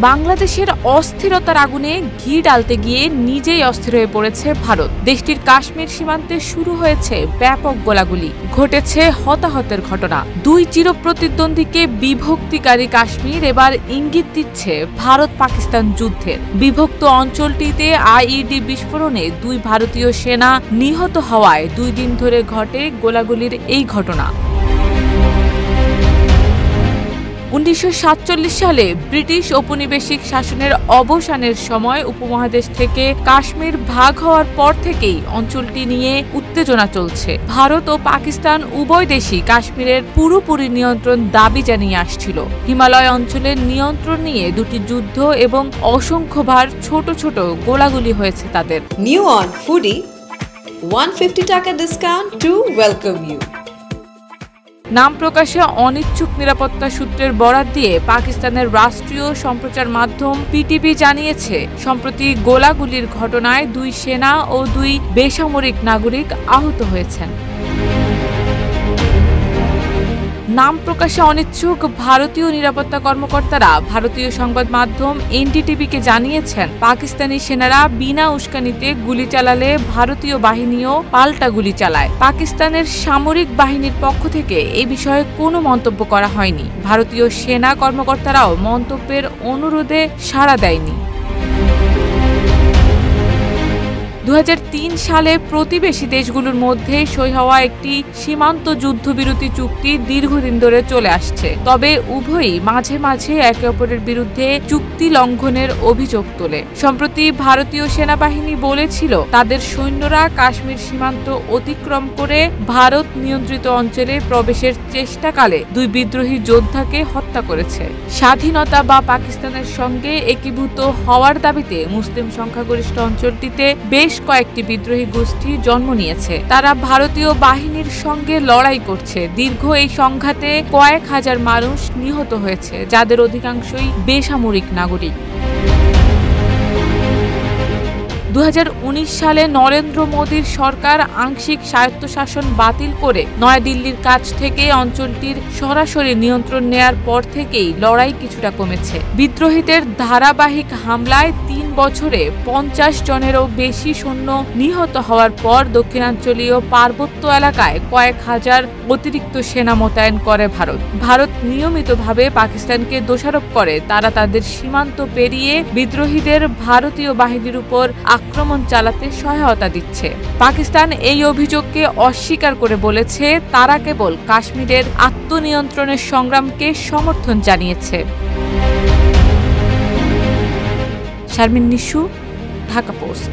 বাংলাদেশের অস্থিরতার আগুনে ঘি ডালতে গিয়ে নিজেই অস্থির হয়ে পড়েছে ভারত। দেশটির কাশ্মীর সীমান্তে শুরু হয়েছে ব্যাপক গোলাগুলি, ঘটেছে হতাহতের ঘটনা। দুই চিরপ্রতিদ্বন্দ্বীকে বিভক্তিকারী কাশ্মীর এবার ইঙ্গিত দিচ্ছে ভারত পাকিস্তান যুদ্ধের। বিভক্ত অঞ্চলটিতে আইইডি বিস্ফোরণে দুই ভারতীয় সেনা নিহত হওয়ায় 2 দিন ধরে ঘটে গোলাগুলির এই ঘটনা। 1947 সালে ব্রিটিশ ঔপনিবেশিক শাসনের অবসানের সময় উপমহাদেশ থেকে কাশ্মীর ভাগ হওয়ার পর থেকেই অঞ্চলটি নিয়ে উত্তেজনা চলছে। ভারত ও পাকিস্তান উভয় দেশই কাশ্মীরের পুরোপুরি নিয়ন্ত্রণ দাবি জানিয়ে আসছিল। হিমালয় অঞ্চলের নিয়ন্ত্রণ নিয়ে দুটি যুদ্ধ এবং অসংখ্যবার ছোট ছোট গোলাগুলি হয়েছে তাদের। নিউ অন ফুডি 150 টাকা ডিসকাউন্ট টু ওয়েলকাম ইউ। নাম প্রকাশে অনিচ্ছুক নিরাপত্তা সূত্রের বরাত দিয়ে পাকিস্তানের রাষ্ট্রীয় সম্প্রচার মাধ্যম পিটিভি জানিয়েছে, সম্প্রতি গোলাগুলির ঘটনায় 2 সেনা ও 2 বেসামরিক নাগরিক আহত হয়েছেন। নাম প্রকাশে অনিচ্ছুক ভারতীয় নিরাপত্তা কর্মকর্তারা ভারতীয় সংবাদ মাধ্যম এনডিটিভিকে জানিয়েছেন, পাকিস্তানি সেনারা বিনা উস্কানিতে গুলি চালালে ভারতীয় বাহিনীও পাল্টা গুলি চালায়। পাকিস্তানের সামরিক বাহিনীর পক্ষ থেকে এই বিষয়ে কোনো মন্তব্য করা হয়নি। ভারতীয় সেনা কর্মকর্তারাও মন্তব্যের অনুরোধে সাড়া দেয়নি। 2003 সালে প্রতিবেশী দেশগুলোর মধ্যে সই হওয়া একটি সীমান্ত যুদ্ধবিরতি চুক্তি দীর্ঘদিন ধরে চলে আসছে। তবে উভয়ই মাঝে মাঝে একে অপরের বিরুদ্ধে চুক্তি লঙ্ঘনের অভিযোগ তোলে। সম্প্রতি ভারতীয় সেনাবাহিনী বলেছিল, তাদের সৈন্যরা কাশ্মীর সীমান্ত অতিক্রম করে ভারত নিয়ন্ত্রিত অঞ্চলে প্রবেশের চেষ্টাকালে 2 বিদ্রোহী যোদ্ধাকে হত্যা করেছে। স্বাধীনতা বা পাকিস্তানের সঙ্গে একীভূত হওয়ার দাবিতে মুসলিম সংখ্যাগরিষ্ঠ অঞ্চলটিতে বেশ কয়েকটি বিদ্রোহী গোষ্ঠী জন্ম নিয়েছে। তারা ভারতীয় বাহিনীর সঙ্গে লড়াই করছে। দীর্ঘ এই সংঘাতে কয়েক হাজার মানুষ নিহত হয়েছে, যাদের অধিকাংশই বেসামরিক নাগরিক। 2019 সালে নরেন্দ্র মোদীর সরকার আংশিক স্বায়ত্তশাসন বাতিল করে নয়াদিল্লির কাছ থেকে অঞ্চলটির সরাসরি নিয়ন্ত্রণ নেয়ার পর থেকেই লড়াই কিছুটা কমেছে। বিদ্রোহীদের ধারাবাহিক হামলায় 3 বছরে 50 জনেরও বেশি সৈন্য নিহত হওয়ার পর দক্ষিণাঞ্চলীয় পার্বত্য এলাকায় কয়েক হাজার অতিরিক্ত সেনা মোতায়েন করে ভারত। ভারত নিয়মিতভাবে পাকিস্তানকে দোষারোপ করে তারা তাদের সীমান্ত পেরিয়ে বিদ্রোহীদের ভারতীয় বাহিনীর উপর আক্রমণ চালাতে সহায়তা দিচ্ছে। পাকিস্তান এই অভিযোগকে অস্বীকার করে বলেছে, তারা কেবল কাশ্মীরের আত্মনিয়ন্ত্রণের সংগ্রামকে সমর্থন জানিয়েছে। শারমিন নিশু, ঢাকা পোস্ট।